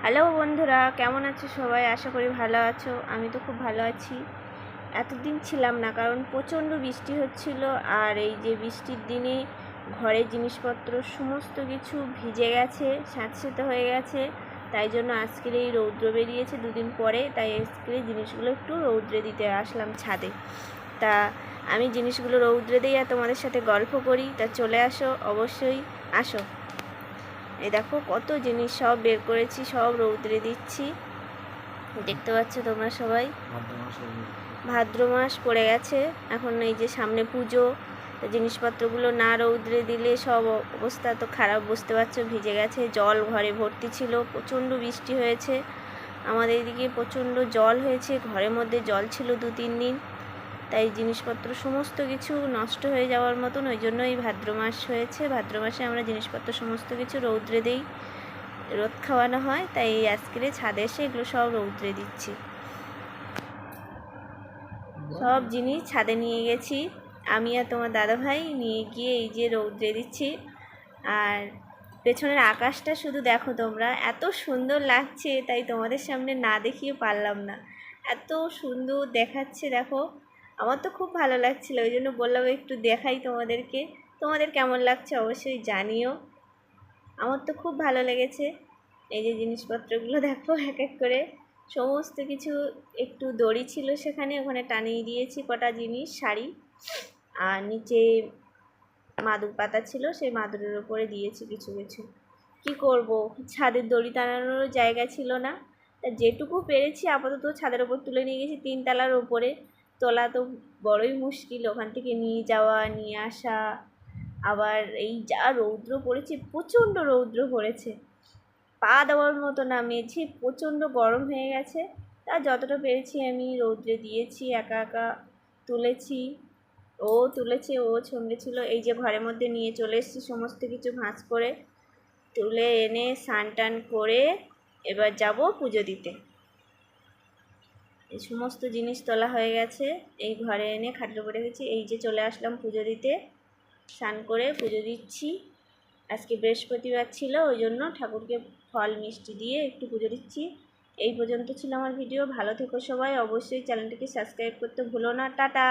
Hello বন্ধুরা, কেমন আছো সবাই? আশা করি ভালো আছো। আমি তো খুব ভালো আছি। এতদিন ছিলাম না, কারণ প্রচণ্ড বৃষ্টি হচ্ছিল। আর এই যে বৃষ্টির দিনে ঘরের জিনিসপত্র সমস্ত কিছু ভিজে গেছে, স্যাঁতসেঁতে হয়ে গেছে। তাই জন্য আজকের এই রৌদ্র বেরিয়েছে দুদিন পরে, তাই আজকের এই জিনিসগুলো একটু রৌদ্রে দিতে আসলাম ছাদে। তা আমি জিনিসগুলো রৌদ্রে দিই আর তোমাদের সাথে গল্প করি। তা চলে আসো, অবশ্যই আসো। এই দেখো কত জিনিস সব বের করেছি, সব রৌদ্রে দিচ্ছি। দেখতে পাচ্ছ তোমরা সবাই। ভাদ্র মাস পড়ে গেছে, এখন এই যে সামনে পুজো। জিনিসপত্রগুলো না রৌদ্রে দিলে সব অবস্থা তো খারাপ, বুঝতে পারছো। ভিজে গেছে, জল ঘরে ভর্তি ছিল, প্রচণ্ড বৃষ্টি হয়েছে আমাদের এদিকে, প্রচণ্ড জল হয়েছে, ঘরের মধ্যে জল ছিল 2-3 দিন। তাই জিনিসপত্র সমস্ত কিছু নষ্ট হয়ে যাওয়ার মতন, ওই জন্য এই ভাদ্র মাস হয়েছে। ভাদ্র মাসে আমরা জিনিসপত্র সমস্ত কিছু রৌদ্রে দিই, রোদ খাওয়ানো হয়। তাই আজকে ছাদে এসে এগুলো সব রৌদ্রে দিচ্ছি। সব জিনিস ছাদে নিয়ে গেছি আমি আর তোমার দাদাভাই, নিয়ে গিয়ে এই যে রৌদ্রে দিচ্ছি। আর পেছনের আকাশটা শুধু দেখো তোমরা, এত সুন্দর লাগছে, তাই তোমাদের সামনে না দেখিয়ে পারলাম না। এত সুন্দর দেখাচ্ছে দেখো, আমার তো খুব ভালো লাগছিল, ওই জন্য বললাম একটু দেখাই তোমাদেরকে। তোমাদের কেমন লাগছে অবশ্যই জানিও। আমার তো খুব ভালো লেগেছে। এই যে জিনিসপত্রগুলো দেখো এক এক করে সমস্ত কিছু। একটু দড়ি ছিল সেখানে, ওখানে টানিয়ে দিয়েছি কটা জিনিস, শাড়ি, আর নিচে মাদুর পাতা ছিল, সেই মাদুরের ওপরে দিয়েছি কিছু কিছু। কি করব, ছাদের দড়ি টানানোর জায়গা ছিল না, তা যেটুকু পেরেছি আপাতত ছাদের ওপর তুলে নিয়ে গেছি। 3 তলার ওপরে তোলা তো বড়ই মুশকিল, ওখান থেকে নিয়ে যাওয়া নিয়ে আসা। আবার এই যা রৌদ্র পড়েছে, প্রচণ্ড রৌদ্র পড়েছে, পা দেওয়ার মতো নামিয়েছি, প্রচণ্ড গরম হয়ে গেছে। তা যতটা পেরেছি আমি রৌদ্রে দিয়েছি, একা একা তুলেছি। ও তুলেছে, ও সঙ্গে ছিল। এই যে ঘরের মধ্যে নিয়ে চলে এসেছি সমস্ত কিছু ভাঁজ করে, তুলে এনে স্নান টান করে এবার যাব পুজো দিতে। এই সমস্ত জিনিস তোলা হয়ে গেছে, এই ঘরে এনে খাটের উপরে রেখেছি। এই যে চলে আসলাম পুজো দিতে, স্নান করে পুজো দিচ্ছি। আজকে বৃহস্পতিবার ছিল, ওই জন্য ঠাকুরকে ফল মিষ্টি দিয়ে একটু পুজো দিচ্ছি। এই পর্যন্ত ছিল আমার ভিডিও। ভালো থেকো সবাই, অবশ্যই চ্যানেলটিকে সাবস্ক্রাইব করতে ভুলো না। টাটা।